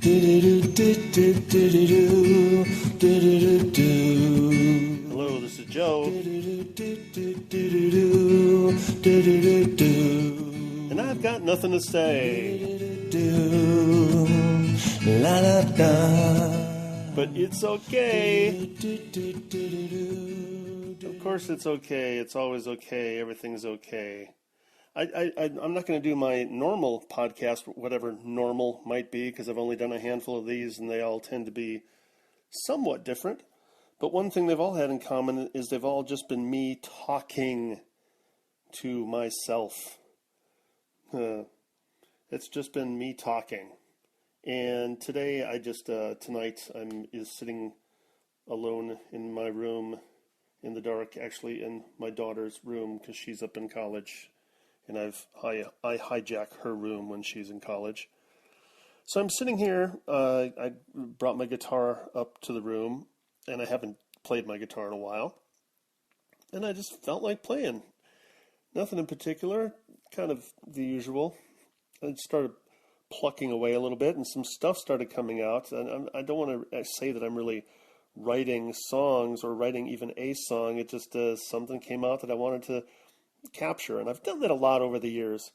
Hello, this is Joe. And I've got nothing to say. But it's okay. Of course it's okay. It's always okay. Everything's okay. I'm not going to do my normal podcast, whatever normal might be, because I've only done a handful of these and they all tend to be somewhat different. But one thing they've all had in common is they've all just been me talking to myself. It's just been me talking. And today tonight I'm sitting alone in my room in the dark, actually in my daughter's room because she's up in college. And I hijack her room when she's in college. So I'm sitting here. I brought my guitar up to the room, and I haven't played my guitar in a while. And I just felt like playing. Nothing in particular, kind of the usual. I started plucking away a little bit, and some stuff started coming out. And I don't want to say that I'm really writing songs or writing even a song. It just something came out that I wanted to capture, and I've done that a lot over the years.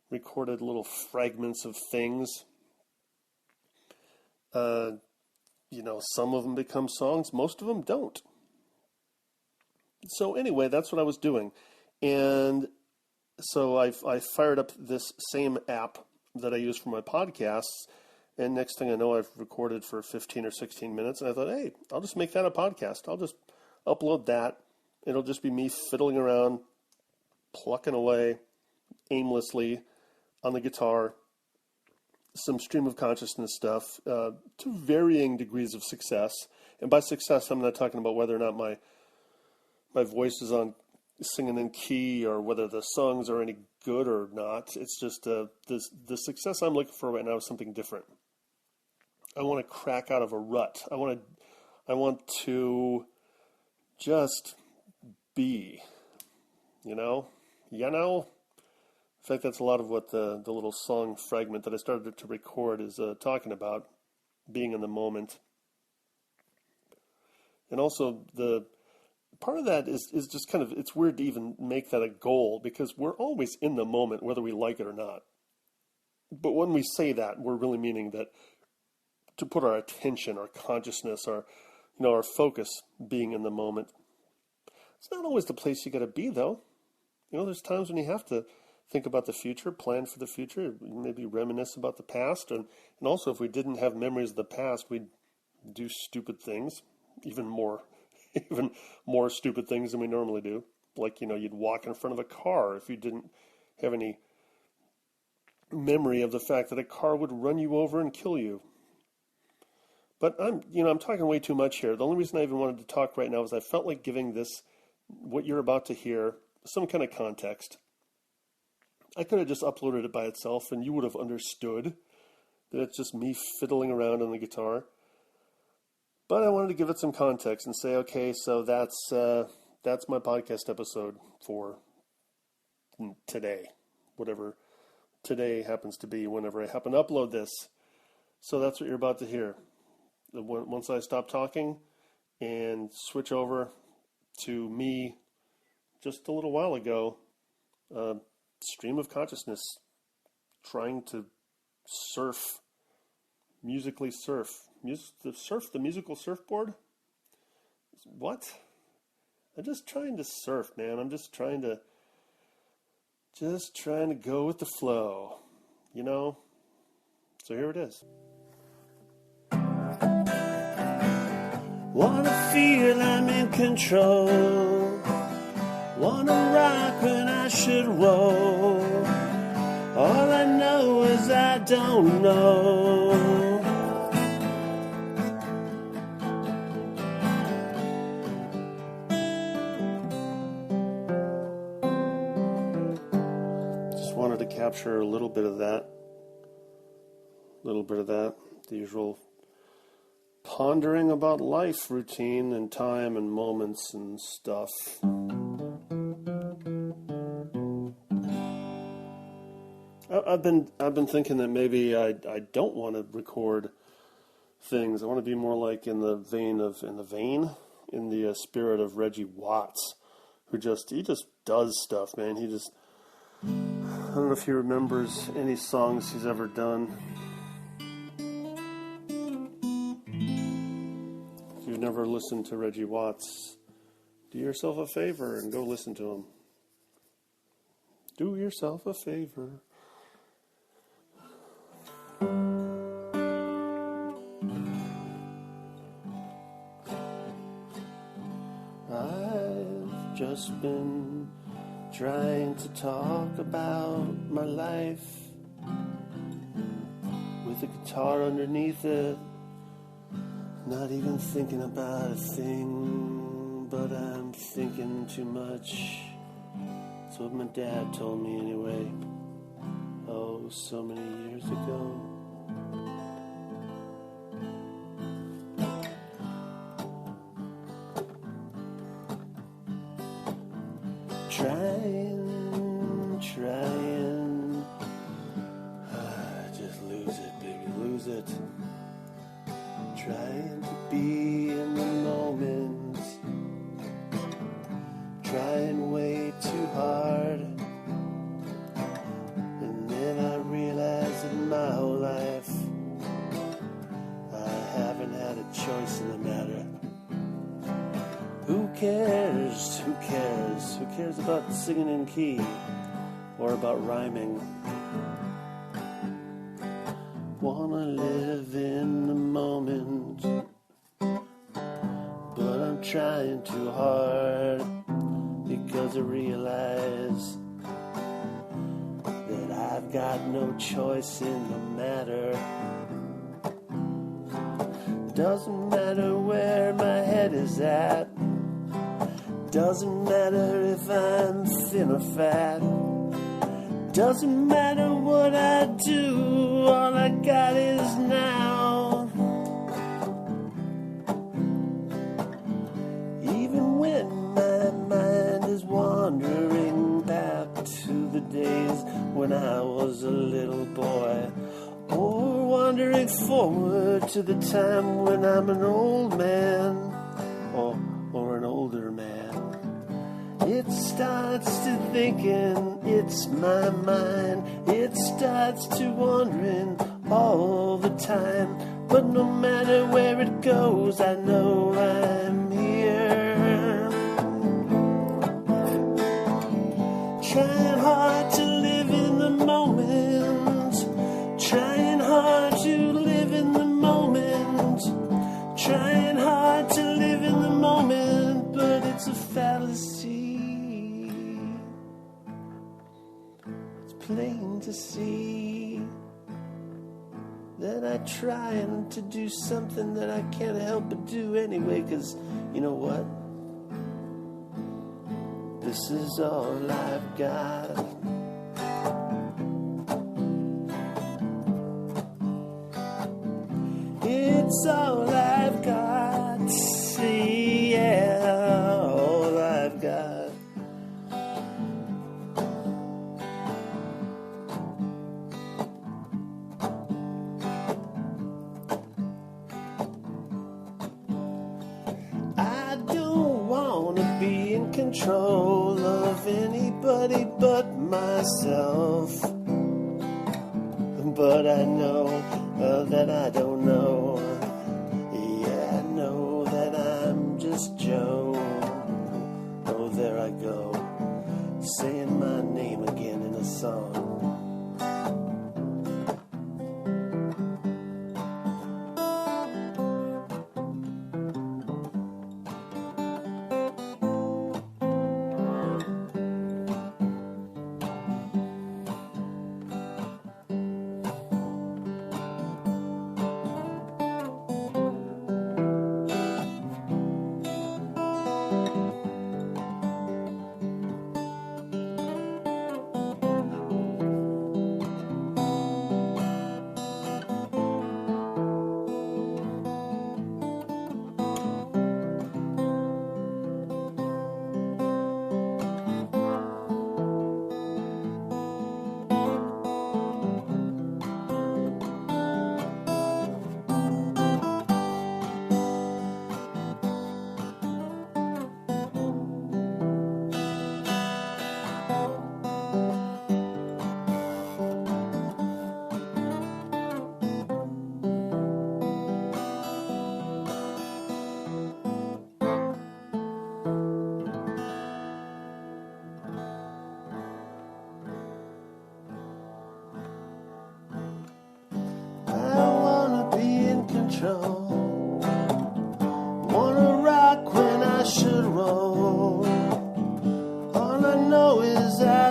Recorded little fragments of things. Some of them become songs, most of them don't. So anyway, that's what I was doing, and so I fired up this same app that I use for my podcasts, and next thing I know, I've recorded for 15 or 16 minutes, and I thought, hey, I'll just make that a podcast. I'll just upload that. It'll just be me fiddling around, plucking away aimlessly on the guitar, some stream of consciousness stuff, to varying degrees of success. And by success, I'm not talking about whether or not my voice is on singing in key or whether the songs are any good or not. It's just the success I'm looking for right now is something different. I want to crack out of a rut. I want to just be, In fact, that's a lot of what the little song fragment that I started to record is talking about, being in the moment. And also, the part of that is just kind of, it's weird to even make that a goal, because we're always in the moment, whether we like it or not. But when we say that, we're really meaning that to put our attention, our consciousness, our focus being in the moment. It's not always the place you got to be, though. There's times when you have to think about the future, plan for the future, maybe reminisce about the past. And also, if we didn't have memories of the past, we'd do stupid things, even more stupid things than we normally do. Like, you'd walk in front of a car if you didn't have any memory of the fact that a car would run you over and kill you. But I'm talking way too much here. The only reason I even wanted to talk right now is I felt like giving this, what you're about to hear, some kind of context. I could have just uploaded it by itself and you would have understood that it's just me fiddling around on the guitar. But I wanted to give it some context and say, okay, so that's my podcast episode for today, whatever today happens to be, whenever I happen to upload this. So that's what you're about to hear. Once I stop talking and switch over to me just a little while ago, stream of consciousness, trying to musically surf the musical surfboard. What? I'm just trying to surf, man. I'm just trying to go with the flow, So here it is. Wanna feel I'm in control. Wanna rock when I should roll. All I know is I don't know. Just wanted to capture a little bit of that. The usual pondering about life, routine, and time, and moments, and stuff. I've been thinking that maybe I don't want to record things. I want to be more like in the spirit of Reggie Watts, he just does stuff, man. I don't know if he remembers any songs he's ever done. If you've never listened to Reggie Watts, do yourself a favor and go listen to him. Do yourself a favor. I've just been trying to talk about my life with a guitar underneath it, not even thinking about a thing, but I'm thinking too much. That's what my dad told me anyway, oh, so many years ago. Trying, just lose it, baby, lose it. Trying to be in the moment, trying way too hard, and then I realize in my whole life I haven't had a choice in the matter. Who cares? Who cares? Who cares about singing in key or about rhyming? Wanna live in the moment, but I'm trying too hard because I realize that I've got no choice in the matter. Doesn't matter where my head is at, doesn't matter if I'm thin or fat, doesn't matter what I do, all I got is now. Even when my mind is wandering back to the days when I was a little boy, or wandering forward to the time when I'm an old man, or an older man. It starts to thinking, it's my mind. It starts to wandering all the time. But no matter where it goes, I know I'm here. Trying hard to live in the moment. Trying hard to live in the moment. Trying hard to live in the moment, but it's a fallacy. It's plain to see that I'm trying to do something that I can't help but do anyway, 'cause you know what? This is all I've got. It's all I've got. See, yeah, all I've got. I don't want to be in control of anybody but myself. But I know that I don't know. Yeah, I know that I'm just Joe. Oh, there I go, saying my name again in a song.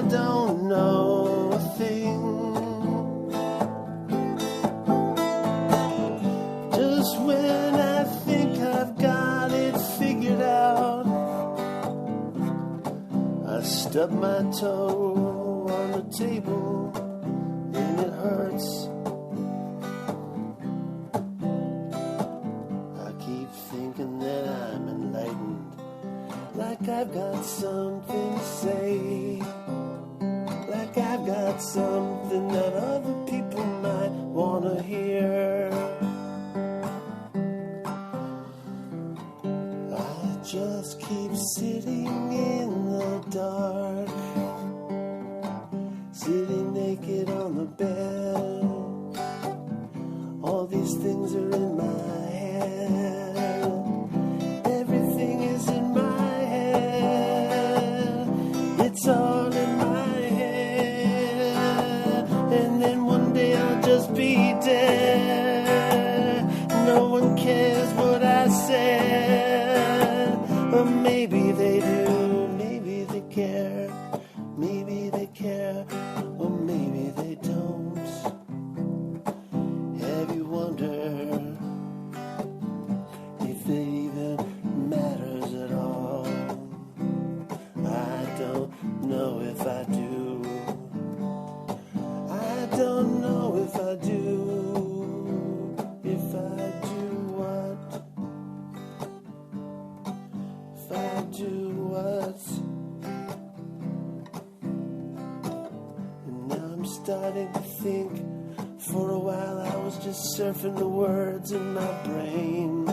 I don't know a thing. Just when I think I've got it figured out, I stub my toe on the table and it hurts. I keep thinking that I'm enlightened, like I've got something to say, like I've got something that other people might want to hear. I just keep sitting in the dark, sitting naked on the bed. All these things are in my head. Everything is in my head. It's all in my head. And then one day I'll just be dead. No one cares what I said. Or maybe they do. Maybe they care. Maybe they care. Or maybe they don't. Have you wondered if it even matters at all? I don't know if I do. I don't know if I do. If I do what? If I do what? And now I'm starting to think. For a while I was just surfing the words in my brain.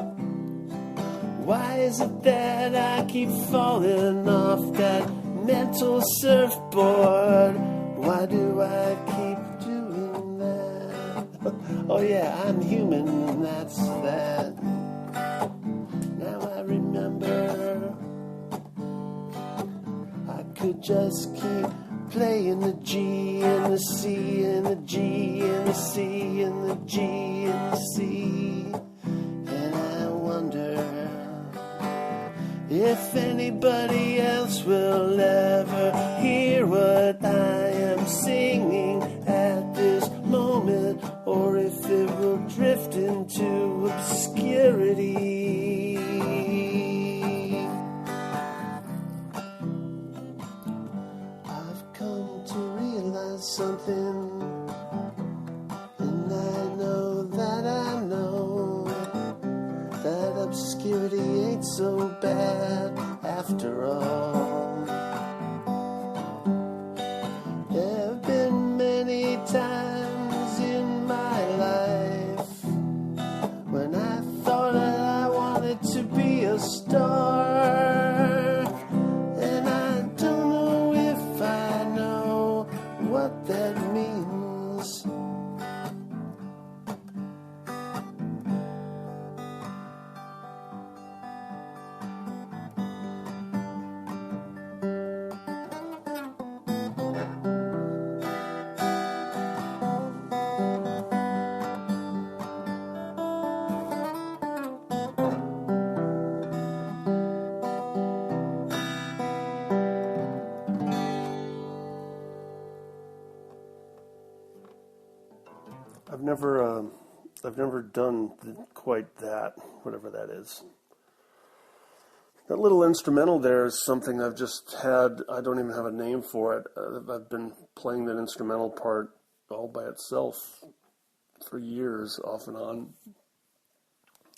Why is it that I keep falling off that mental surfboard? Why do I keep doing that? Oh yeah, I'm human and that's that. Now I remember I could just keep playing the G and the C and the G and the C and the G and the C. And I wonder if anybody else will ever hear what I am singing at this moment, or if it will drift into obscurity. I've come to realize something, and I know that obscurity ain't so bad after all. There have been many times in my life when I thought that I wanted to be a star, and I don't know if I know what that means. I've never done quite that, whatever that is. That little instrumental there is something I've just had. I don't even have a name for it. I've been playing that instrumental part all by itself for years, off and on.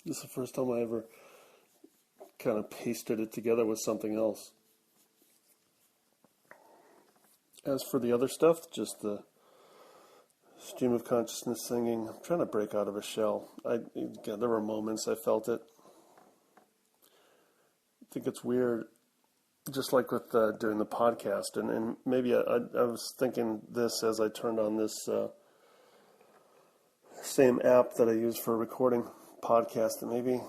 This is the first time I ever kind of pasted it together with something else. As for the other stuff, just the stream of consciousness singing, I'm trying to break out of a shell. There were moments I felt it. I think it's weird, just like with doing the podcast, and maybe I was thinking this as I turned on this same app that I use for recording podcasts, and maybe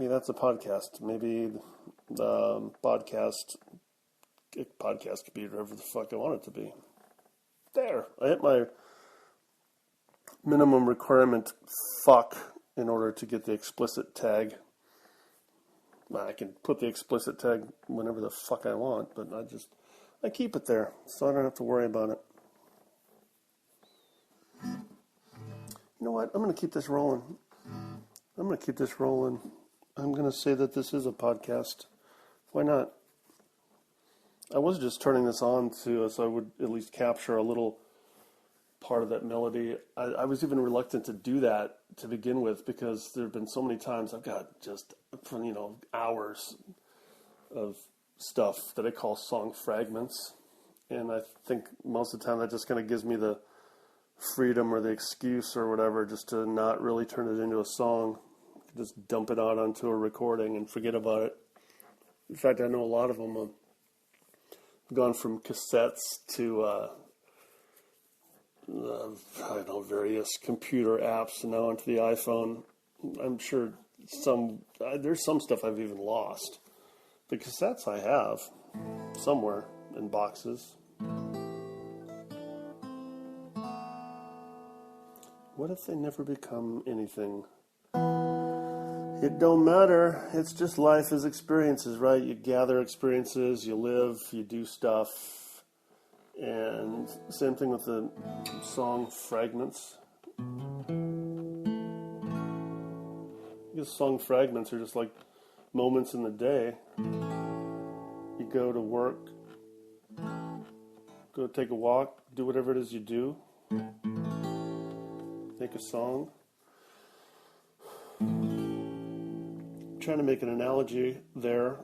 that's a podcast. Maybe the podcast could be whatever the fuck I want it to be. There, I hit my minimum requirement fuck in order to get the explicit tag. I can put the explicit tag whenever the fuck I want, but I keep it there, so I don't have to worry about it. You know what? I'm going to keep this rolling. I'm going to say that this is a podcast. Why not? I was just turning this on so I would at least capture a little part of that melody. I was even reluctant to do that to begin with because there have been so many times I've got just, hours of stuff that I call song fragments. And I think most of the time that just kind of gives me the freedom or the excuse or whatever just to not really turn it into a song. Just dump it out onto a recording and forget about it. In fact, I know a lot of them have gone from cassettes to various computer apps and now onto the iPhone. I'm sure there's some stuff I've even lost. The cassettes I have somewhere in boxes. What if they never become anything? It don't matter. It's just life as experiences, right? You gather experiences, you live, you do stuff. And same thing with the song fragments. I guess song fragments are just like moments in the day. You go to work, go take a walk, do whatever it is you do. Make a song. I'm trying to make an analogy there.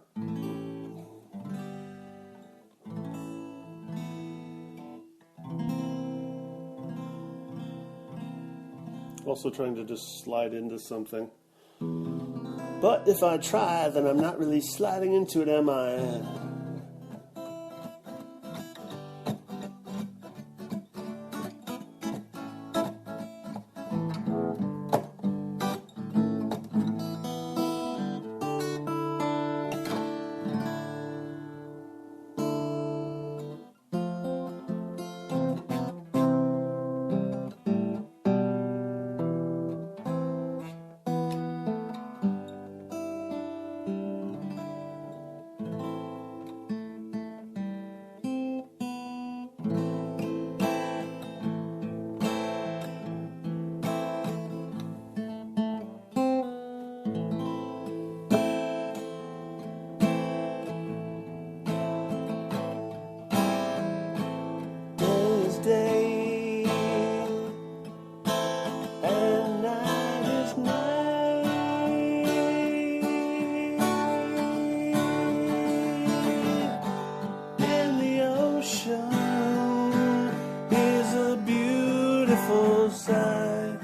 Also trying to just slide into something. But if I try, then I'm not really sliding into it, am I? Day and night is night, and the ocean is a beautiful sight.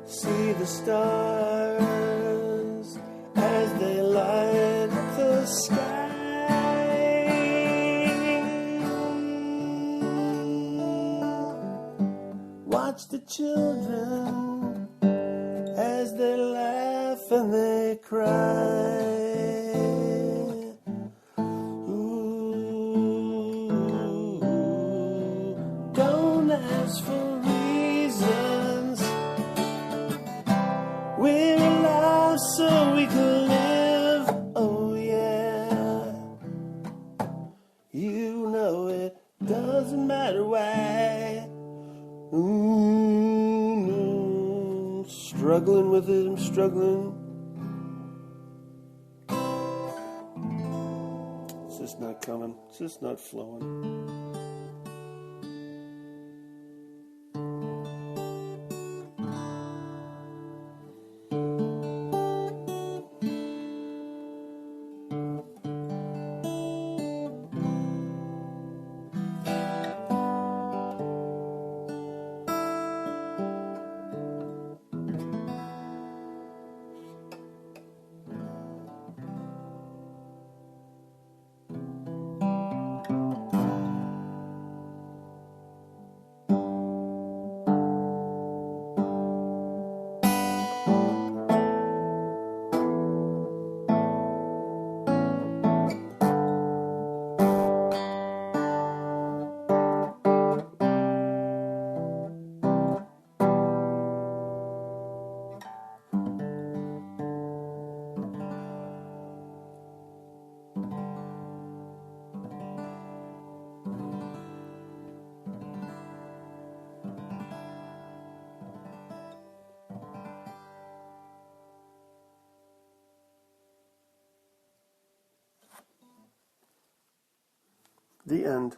See the stars as they light up the sky. Watch the children as they laugh and they cry. Ooh, don't ask for reasons. We're alive so we can live. Oh yeah. You know it doesn't matter why. No. Struggling with it, I'm struggling. It's just not coming. It's just not flowing. The end.